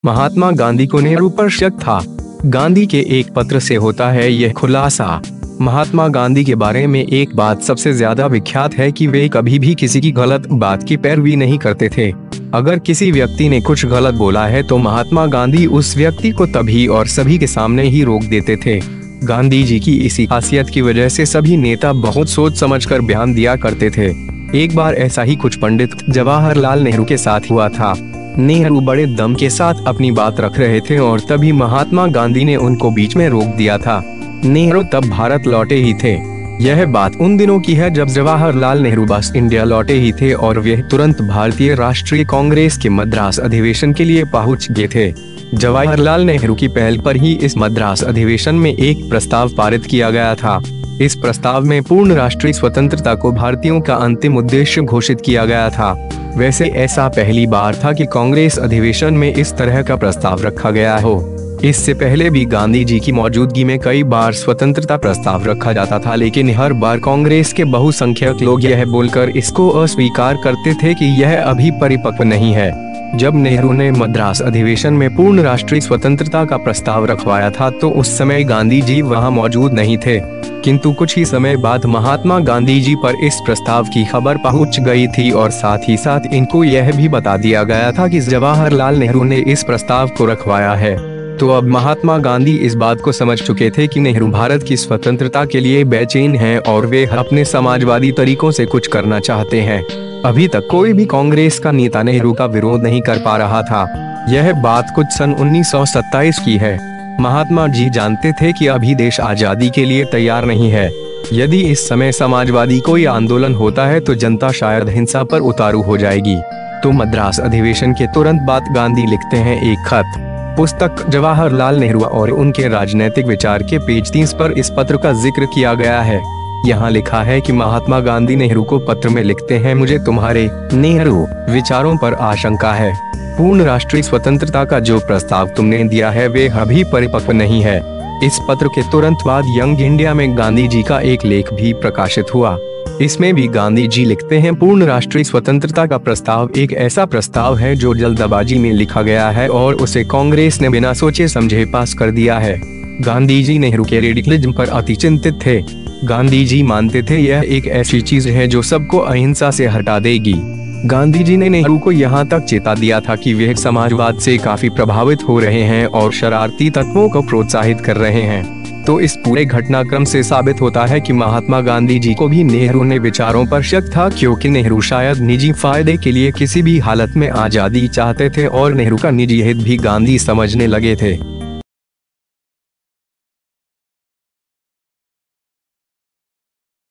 महात्मा गांधी को नेहरू पर शक था। गांधी के एक पत्र से होता है यह खुलासा। महात्मा गांधी के बारे में एक बात सबसे ज्यादा विख्यात है कि वे कभी भी किसी की गलत बात की पैरवी नहीं करते थे। अगर किसी व्यक्ति ने कुछ गलत बोला है तो महात्मा गांधी उस व्यक्ति को तभी और सभी के सामने ही रोक देते थे। गांधी जी की इसी खासियत की वजह से सभी नेता बहुत सोच समझकर बयान दिया करते थे। एक बार ऐसा ही कुछ पंडित जवाहरलाल नेहरू के साथ हुआ था। नेहरू बड़े दम के साथ अपनी बात रख रहे थे और तभी महात्मा गांधी ने उनको बीच में रोक दिया था। नेहरू तब भारत लौटे ही थे। यह बात उन दिनों की है जब जवाहरलाल नेहरू बस इंडिया लौटे ही थे और वे तुरंत भारतीय राष्ट्रीय कांग्रेस के मद्रास अधिवेशन के लिए पहुंच गए थे। जवाहरलाल नेहरू की पहल पर ही इस मद्रास अधिवेशन में एक प्रस्ताव पारित किया गया था। इस प्रस्ताव में पूर्ण राष्ट्रीय स्वतंत्रता को भारतीयों का अंतिम उद्देश्य घोषित किया गया था। वैसे ऐसा पहली बार था कि कांग्रेस अधिवेशन में इस तरह का प्रस्ताव रखा गया हो। इससे पहले भी गांधी जी की मौजूदगी में कई बार स्वतंत्रता प्रस्ताव रखा जाता था, लेकिन हर बार कांग्रेस के बहुसंख्यक लोग यह बोलकर इसको अस्वीकार करते थे कि यह अभी परिपक्व नहीं है। जब नेहरू ने मद्रास अधिवेशन में पूर्ण राष्ट्रीय स्वतंत्रता का प्रस्ताव रखवाया था तो उस समय गांधी जी वहां मौजूद नहीं थे, किंतु कुछ ही समय बाद महात्मा गांधी जी पर इस प्रस्ताव की खबर पहुंच गई थी और साथ ही साथ इनको यह भी बता दिया गया था कि जवाहरलाल नेहरू ने इस प्रस्ताव को रखवाया है। तो अब महात्मा गांधी इस बात को समझ चुके थे कि नेहरू भारत की स्वतंत्रता के लिए बेचैन हैं और वे अपने समाजवादी तरीकों से कुछ करना चाहते हैं। अभी तक कोई भी कांग्रेस का नेता नेहरू का विरोध नहीं कर पा रहा था। यह बात कुछ सन 1927 की है। महात्मा जी जानते थे कि अभी देश आजादी के लिए तैयार नहीं है। यदि इस समय समाजवादी कोई आंदोलन होता है तो जनता शायद हिंसा पर उतारू हो जाएगी। तो मद्रास अधिवेशन के तुरंत बाद गांधी लिखते हैं एक खत। पुस्तक जवाहरलाल नेहरू और उनके राजनीतिक विचार के पेज 30 पर इस पत्र का जिक्र किया गया है। यहाँ लिखा है कि महात्मा गांधी नेहरू को पत्र में लिखते हैं, मुझे तुम्हारे नेहरू विचारों पर आशंका है। पूर्ण राष्ट्रीय स्वतंत्रता का जो प्रस्ताव तुमने दिया है वे अभी परिपक्व नहीं है। इस पत्र के तुरंत बाद यंग इंडिया में गांधी जी का एक लेख भी प्रकाशित हुआ। इसमें भी गांधी जी लिखते हैं, पूर्ण राष्ट्रीय स्वतंत्रता का प्रस्ताव एक ऐसा प्रस्ताव है जो जल्दबाजी में लिखा गया है और उसे कांग्रेस ने बिना सोचे समझे पास कर दिया है। गांधी जी नेहरू के रेडिकलिज्म पर अति चिंतित थे। गांधी जी मानते थे यह एक ऐसी चीज है जो सबको अहिंसा से हटा देगी। गांधी जी ने नेहरू को यहाँ तक चेता दिया था कि वे समाजवाद से काफी प्रभावित हो रहे हैं और शरारती तत्वों को प्रोत्साहित कर रहे हैं। तो इस पूरे घटनाक्रम से साबित होता है कि महात्मा गांधी जी को भी नेहरू ने विचारों पर शक था, क्योंकि नेहरू शायद निजी फायदे के लिए किसी भी हालत में आजादी चाहते थे और नेहरू का निजी हित भी गांधी समझने लगे थे।